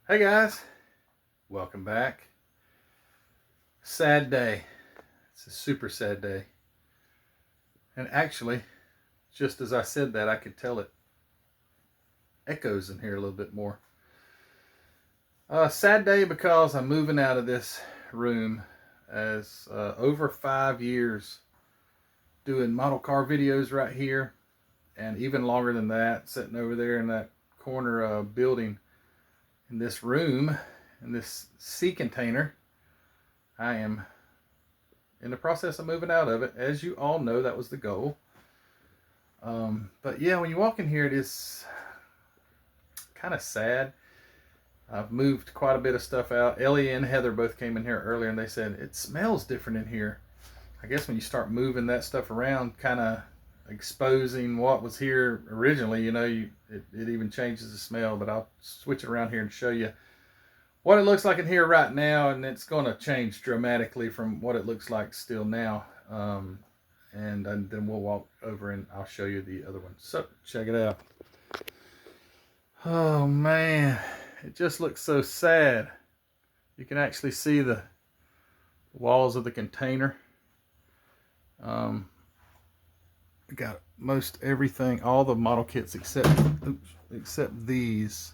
Hey guys, welcome back. Sad day. It's a super sad day. And actually, just as I said that, I could tell it echoes in here a little bit more. Sad day because I'm moving out of this room as over 5 years doing model car videos right here, and even longer than that, sitting over there in that corner building in this room, in this sea container. I am in the process of moving out of it. As you all know, that was the goal. But yeah, when you walk in here, it is kind of sad. I've moved quite a bit of stuff out. Ellie and Heather both came in here earlier and they said it smells different in here. I guess when you start moving that stuff around, kind of exposing what was here originally, it even changes the smell. But I'll switch it around here and show you what it looks like in here right now, and it's going to change dramatically from what it looks like still now. And then we'll walk over and I'll show you the other one. So check it out. Oh man, it just looks so sad. You can actually see the walls of the container. We got most everything, all the model kits except these.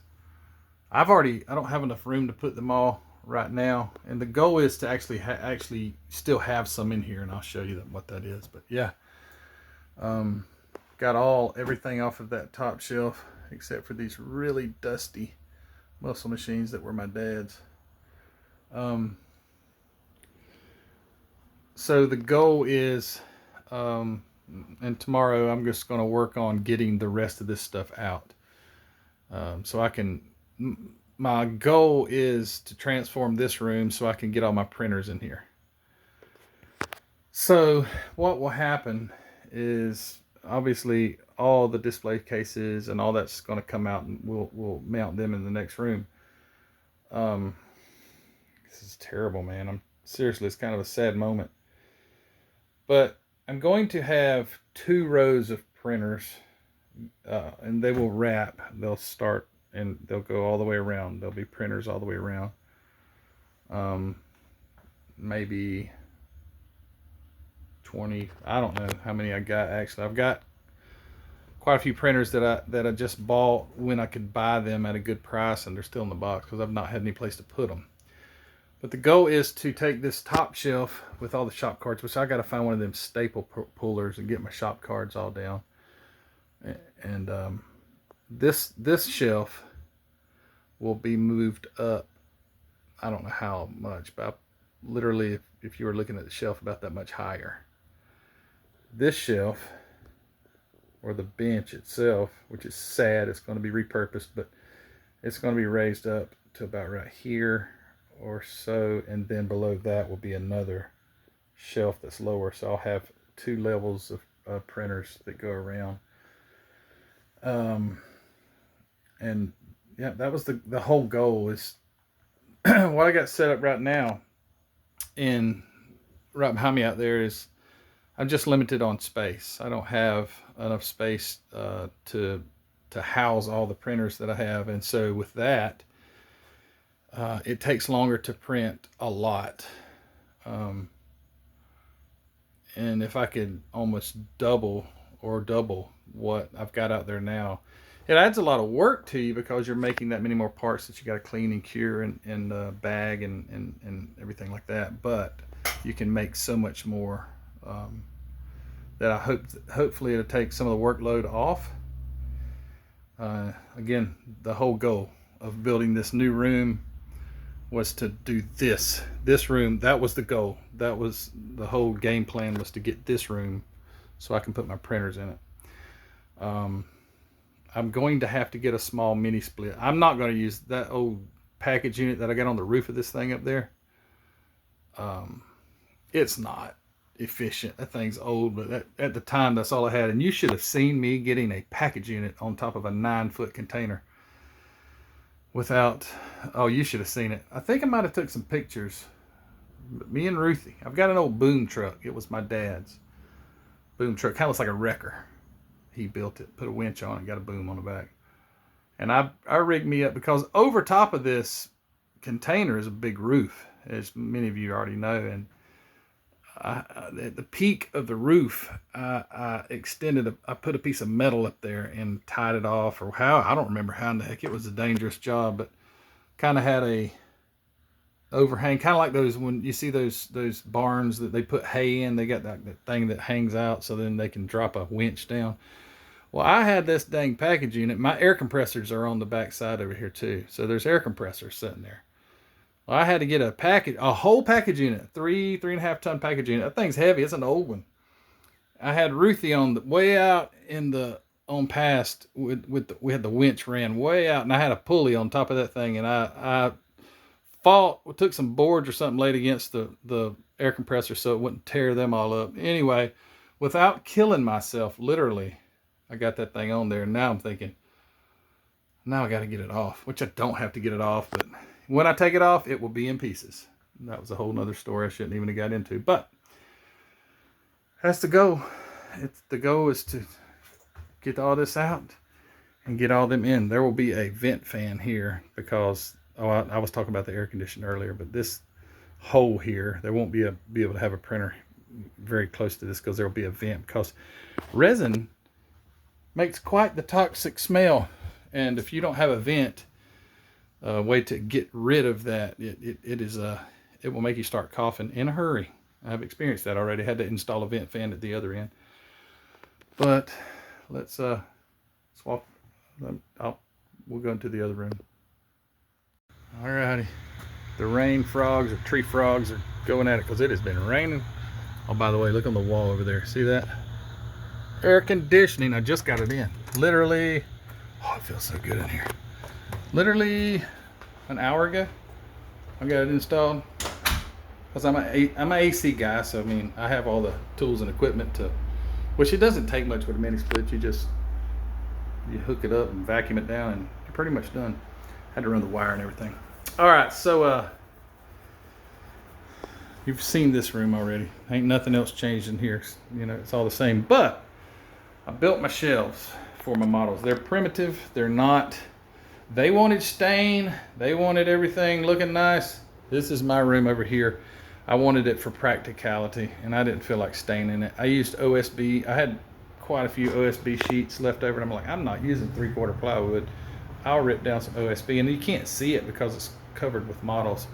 I don't have enough room to put them all right now, and the goal is to actually still have some in here, and I'll show you what that is. But yeah, got everything off of that top shelf except for these really dusty muscle machines that were my dad's. So the goal is, and tomorrow I'm just going to work on getting the rest of this stuff out, so I can. My goal is to transform this room so I can get all my printers in here. So what will happen is, obviously all the display cases and all that's going to come out, and we'll mount them in the next room. This is terrible, man. I'm seriously, it's kind of a sad moment. But I'm going to have 2 rows of printers, and they will wrap. They'll start and they'll go all the way around. There'll be printers all the way around. Maybe 20. I don't know how many I got actually. I've got quite a few printers that I just bought when I could buy them at a good price, and they're still in the box because I've not had any place to put them. But the goal is to take this top shelf with all the shop cards, which I got to find one of them staple pullers and get my shop cards all down. And this shelf will be moved up. I don't know how much, but literally, if you were looking at the shelf, about that much higher. This shelf, or the bench itself, which is sad, it's going to be repurposed, but it's going to be raised up to about right here or so, and then below that will be another shelf that's lower. So I'll have 2 levels of printers that go around. And yeah, that was the whole goal. Is what I got set up right now, and right behind me out there is, I'm just limited on space. I don't have enough space to house all the printers that I have, and so with that, it takes longer to print a lot. And if I could almost double what I've got out there now, it adds a lot of work to you because you're making that many more parts that you got to clean and cure and bag and everything like that. But you can make so much more, that I hopefully it'll take some of the workload off. Again, the whole goal of building this new room was to do this room. That was the goal. That was the whole game plan, was to get this room so I can put my printers in it. I'm going to have to get a small mini split. I'm not going to use that old package unit that I got on the roof of this thing up there. It's not efficient. That thing's old, but at the time, that's all I had. And you should have seen me getting a package unit on top of a 9-foot container without, oh, you should have seen it. I think I might have took some pictures. But me and Ruthie, I've got an old boom truck. It was my dad's boom truck. Kind of looks like a wrecker. He built it, put a winch on it, got a boom on the back. And I rigged me up because over top of this container is a big roof, as many of you already know. And at the peak of the roof, I put a piece of metal up there and tied it off, or how, I don't remember how in the heck. It was a dangerous job, but kind of had a overhang, kind of like those, when you see those barns that they put hay in, they got that thing that hangs out so then they can drop a winch down. Well, I had this dang package unit. My air compressors are on the back side over here too, so there's air compressors sitting there. Well, I had to get a whole package unit, 3.5 ton package unit. That thing's heavy. It's an old one. I had Ruthie on the way out in the on past we had the winch ran way out, and I had a pulley on top of that thing, and I took some boards or something laid against the air compressor so it wouldn't tear them all up. Anyway, without killing myself, literally, I got that thing on there, and now I'm thinking, now I got to get it off, which I don't have to get it off, but when I take it off, it will be in pieces. That was a whole nother story I shouldn't even have got into, but that's the goal. The goal is to get all this out and get all them in. There will be a vent fan here because, I was talking about the air conditioner earlier, but this hole here, there won't be able to have a printer very close to this because there will be a vent, because resin makes quite the toxic smell, and if you don't have a vent, way to get rid of that, it will make you start coughing in a hurry. I've experienced that already. Had to install a vent fan at the other end. But let's walk. We'll go into the other room. Alrighty, the rain frogs or tree frogs are going at it because it has been raining. Oh, by the way, look on the wall over there. See that? Air conditioning. I just got it in. Literally, oh, it feels so good in here. Literally an hour ago, I got it installed. Because I'm an AC guy, so I mean, I have all the tools and equipment which it doesn't take much with a mini split. You hook it up and vacuum it down, and you're pretty much done. Had to run the wire and everything. All right, so you've seen this room already. Ain't nothing else changed in here. You know, it's all the same. But I built my shelves for my models. They're primitive. They're not. They wanted stain. They wanted everything looking nice. This is my room over here. I wanted it for practicality, and I didn't feel like staining it. I used OSB. I had quite a few OSB sheets left over, and I'm like, I'm not using 3/4 plywood. I'll rip down some OSB, and you can't see it because it's covered with models.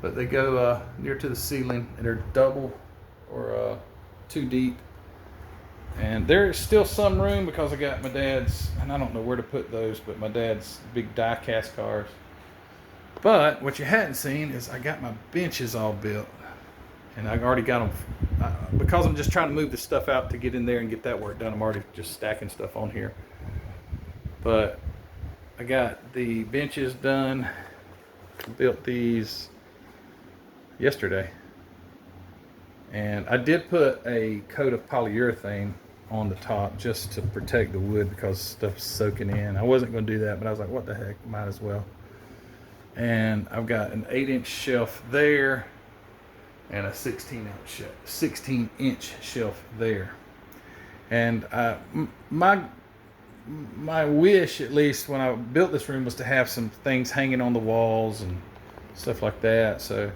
But they go near to the ceiling, and they're double or 2 deep. And there's still some room because I got my dad's, and I don't know where to put those, but my dad's big die cast cars. But what you hadn't seen is I got my benches all built, and I've already got them, because I'm just trying to move the stuff out to get in there and get that work done. I'm already just stacking stuff on here. But I got the benches done. Built these yesterday, and I did put a coat of polyurethane on the top just to protect the wood because stuff's soaking in. I wasn't going to do that, but I was like, what the heck, might as well. And I've got an 8-inch shelf there and a 16-inch shelf there. And my wish, at least when I built this room, was to have some things hanging on the walls and stuff like that. So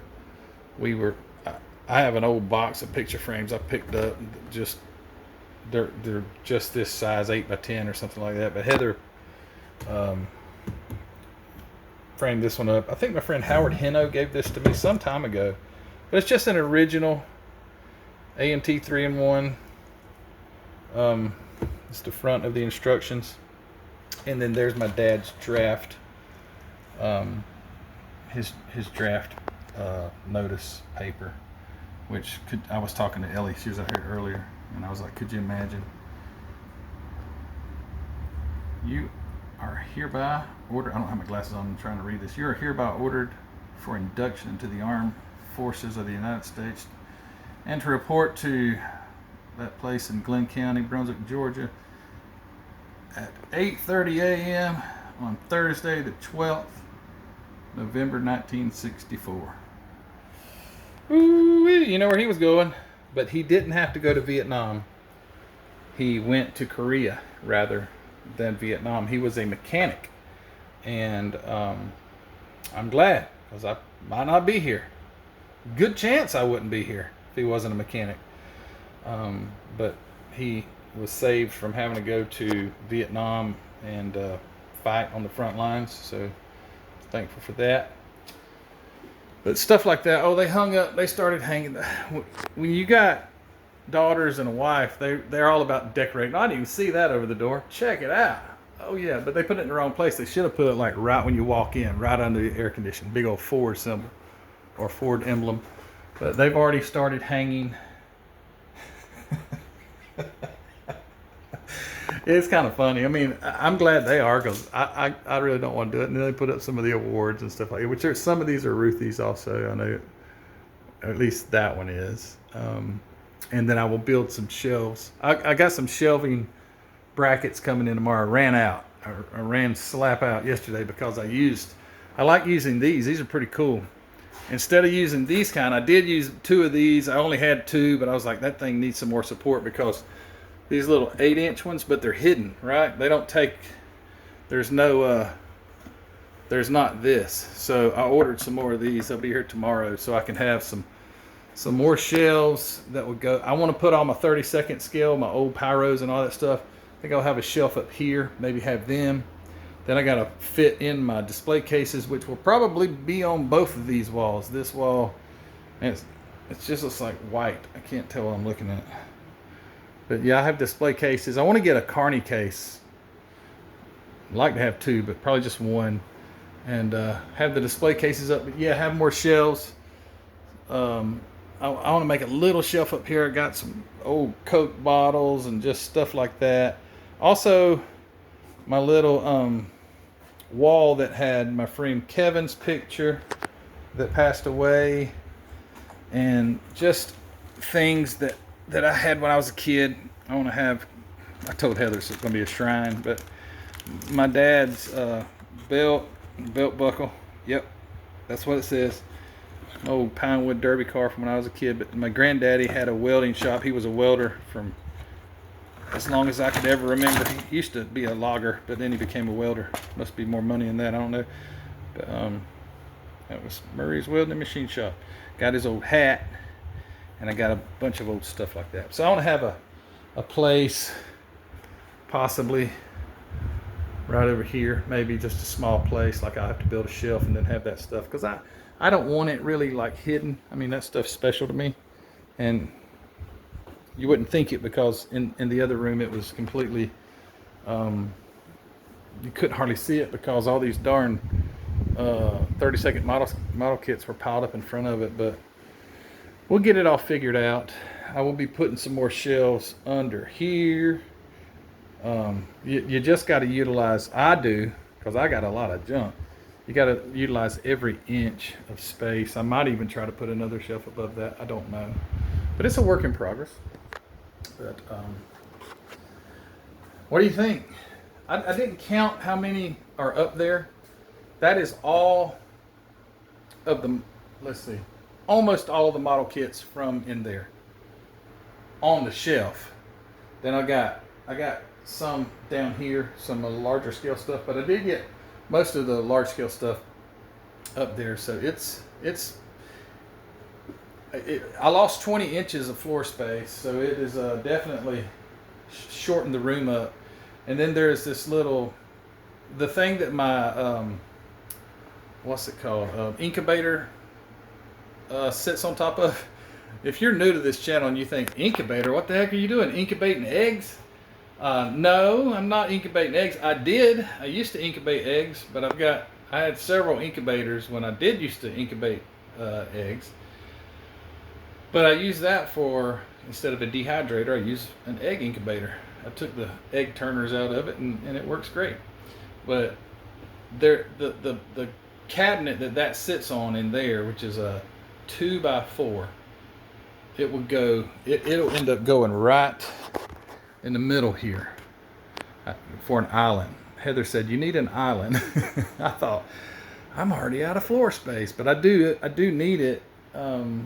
I have an old box of picture frames I picked up. They're just this size, 8x10 or something like that. But Heather framed this one up. I think my friend Howard Heno gave this to me some time ago. But it's just an original AMT 3-in-1. It's the front of the instructions, and then there's my dad's draft, his draft notice paper, which I was talking to Ellie. She was out here earlier, and I was like, could you imagine? You are hereby ordered. I don't have my glasses on. I'm trying to read this. You are hereby ordered for induction into the Armed Forces of the United States, and to report to that place in Glenn County, Brunswick, Georgia, at 8:30 a.m. on Thursday, the 12th, November 1964. Ooh, you know where he was going, but he didn't have to go to Vietnam. He went to Korea rather than Vietnam. He was a mechanic and I'm glad, because I might not be here. Good chance I wouldn't be here if he wasn't a mechanic. But he was saved from having to go to Vietnam and fight on the front lines, so thankful for that. But stuff like that, oh, they started hanging. When you got daughters and a wife, they're all about decorating. I didn't even see that over the door. Check it out. Oh yeah, but they put it in the wrong place. They should have put it like right when you walk in, right under the air conditioning, big old Ford symbol or Ford emblem. But they've already started hanging. It's kind of funny. I mean, I'm glad they are, because I really don't want to do it. And then they put up some of the awards and stuff like that, which are, some of these are Ruthie's also. I know, at least that one is. And then I will build some shelves. I got some shelving brackets coming in tomorrow. I ran out. I ran slap out yesterday because I like using these. These are pretty cool. Instead of using these kind, I did use 2 of these. I only had 2, but I was like, that thing needs some more support, because these little 8-inch ones, but they're hidden, right? They don't take, there's not this. So I ordered some more of these. They'll be here tomorrow, so I can have some more shelves that would go. I want to put all my 32nd scale, my old pyros and all that stuff. I think I'll have a shelf up here, maybe have them. Then I got to fit in my display cases, which will probably be on both of these walls. This wall, and it just looks like white. I can't tell what I'm looking at. But yeah, I have display cases. I want to get a Carney case. I'd like to have 2, but probably just 1. And have the display cases up. But yeah, have more shelves. I want to make a little shelf up here. I got some old Coke bottles and just stuff like that. Also, my little wall that had my friend Kevin's picture that passed away, and just things that I had when I was a kid. I want to have, I told Heather it's going to be a shrine, but my dad's belt buckle. Yep, that's what it says. Old Pinewood Derby car from when I was a kid. But my granddaddy had a welding shop. He was a welder from as long as I could ever remember. He used to be a logger, but then he became a welder. Must be more money in that, I don't know. But that was Murray's Welding Machine Shop. Got his old hat, and I got a bunch of old stuff like that. So I want to have a place, possibly right over here, maybe just a small place. Like I have to build a shelf and then have that stuff, because I don't want it really like hidden. I mean, that stuff's special to me, and you wouldn't think it, because in the other room it was completely, you couldn't hardly see it, because all these darn 30-second model kits were piled up in front of it. But we'll get it all figured out. I will be putting some more shelves under here. You just got to utilize, I do, because I got a lot of junk. You got to utilize every inch of space. I might even try to put another shelf above that. I don't know, but it's a work in progress. But what do you think? I didn't count how many are up there. That is all of the, let's see, almost all of the model kits from in there on the shelf. Then I got some down here, some larger scale stuff, but I did get most of the large scale stuff up there. So I lost 20 inches of floor space, so it is definitely shortened the room up. And then there's this little, the thing that my what's it called, incubator sits on top of. If you're new to this channel and you think incubator, what the heck are you doing, incubating eggs? No, I'm not incubating eggs. I used to incubate eggs, but I had several incubators when I did used to incubate eggs. But I use that for, instead of a dehydrator, I use an egg incubator. I took the egg turners out of it, and it works great. But there, the cabinet that sits on in there, which is a 2x4, it'll end up going right in the middle here for an island. Heather said, you need an island. I thought, I'm already out of floor space, but I do need it. It'll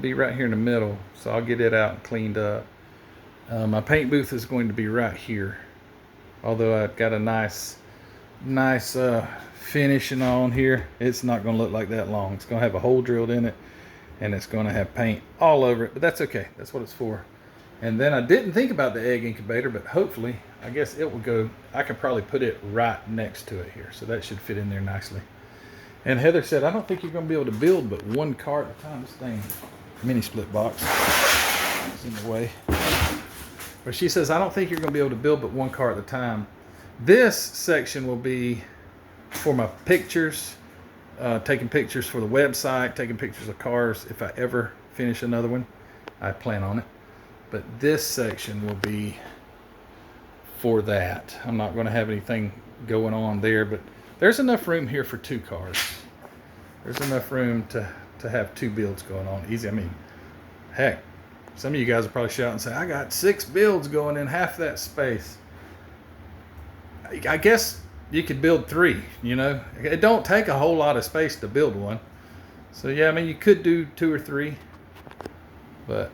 be right here in the middle, so I'll get it out and cleaned up. My paint booth is going to be right here, although I've got a nice nice finishing on here. It's not going to look like that long. It's going to have a hole drilled in it, and it's going to have paint all over it, but that's okay. That's what it's for. And then I didn't think about the egg incubator, but hopefully, I guess it will go, I could probably put it right next to it here, so that should fit in there nicely. And Heather said, I don't think you're going to be able to build but one car at a time. This thing, mini split box is in the way. But she says, I don't think you're going to be able to build but one car at a time. This section will be for my pictures, taking pictures for the website, taking pictures of cars. If I ever finish another one, I plan on it. But this section will be for that. I'm not going to have anything going on there, but there's enough room here for 2 cars. There's enough room to have 2 builds going on. Easy. I mean, heck, some of you guys will probably shout and say, I got 6 builds going in half that space. I guess you could build 3, you know. It don't take a whole lot of space to build one. So yeah, I mean, you could do 2 or 3, but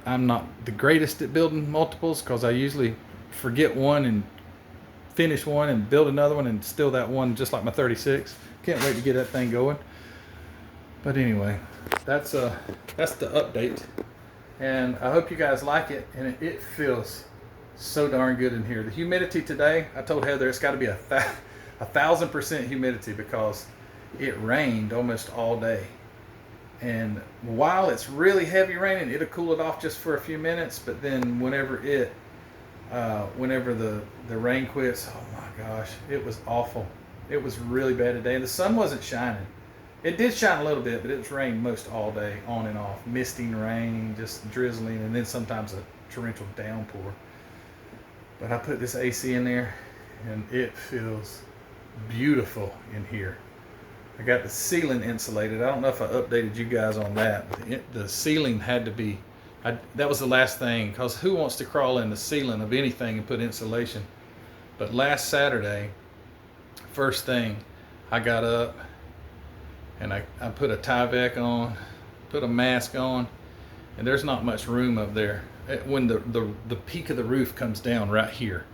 I'm not the greatest at building multiples because I usually forget one and finish one and build another one and steal that one, just like my 36. Can't wait to get that thing going. But anyway, that's the update, and I hope you guys like it. And it feels so darn good in here. The humidity today, I told Heather it's got to be 1,000% humidity because it rained almost all day. And while it's really heavy raining, it'll cool it off just for a few minutes. But then whenever the rain quits, oh my gosh, it was awful. It was really bad today. And the sun wasn't shining. It did shine a little bit, but it was rained most all day, on and off. Misting rain, just drizzling, and then sometimes a torrential downpour. But I put this AC in there, and it feels beautiful in here. I got the ceiling insulated. I don't know if I updated you guys on that. But the ceiling had to be, that was the last thing, because who wants to crawl in the ceiling of anything and put insulation? But last Saturday, first thing, I got up and I put a Tyvek on, put a mask on, and there's not much room up there when the peak of the roof comes down right here.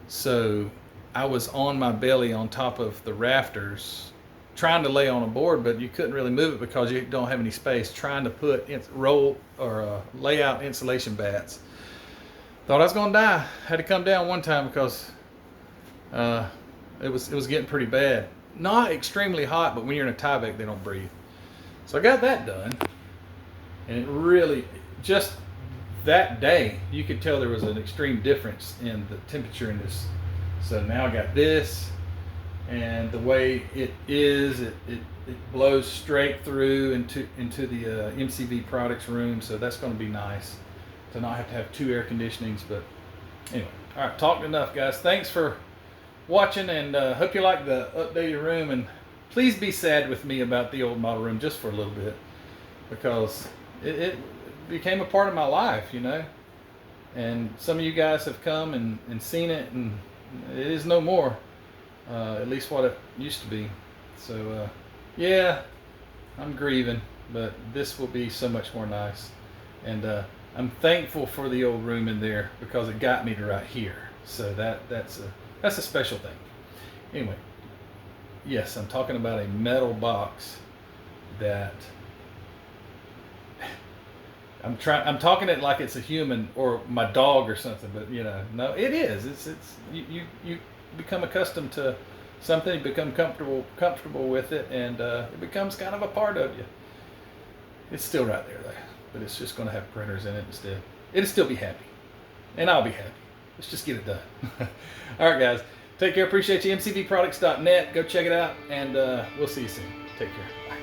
So I was on my belly on top of the rafters, trying to lay on a board, but you couldn't really move it because you don't have any space, trying to put lay out insulation bats. Thought I was gonna die. Had to come down one time because it was getting pretty bad. Not extremely hot, but when you're in a Tyvek, they don't breathe. So I got that done, and it really, just that day, you could tell there was an extreme difference in the temperature in this. So now I got this, and the way it is, it blows straight through into the MCV products room. So that's going to be nice to not have to have 2 air conditionings. But anyway, all right, talked enough, guys. Thanks for watching, and hope you like the updated room. And please be sad with me about the old model room just for a little bit, because it became a part of my life, you know. And some of you guys have come and seen it, and it is no more. At least what it used to be. So yeah, I'm grieving, but this will be so much more nice. And I'm thankful for the old room in there because it got me to right here. So that's a special thing. Anyway, yes, I'm talking about a metal box that I'm talking it like it's a human or my dog or something, but you know, no, it is. It's you become accustomed to something, you become comfortable with it, and it becomes kind of a part of you. It's still right there though, but it's just going to have printers in it instead. It'll still be happy, and I'll be happy. Let's just get it done. All right, guys, take care. Appreciate you. MCVproducts.net. Go check it out, and we'll see you soon. Take care. Bye.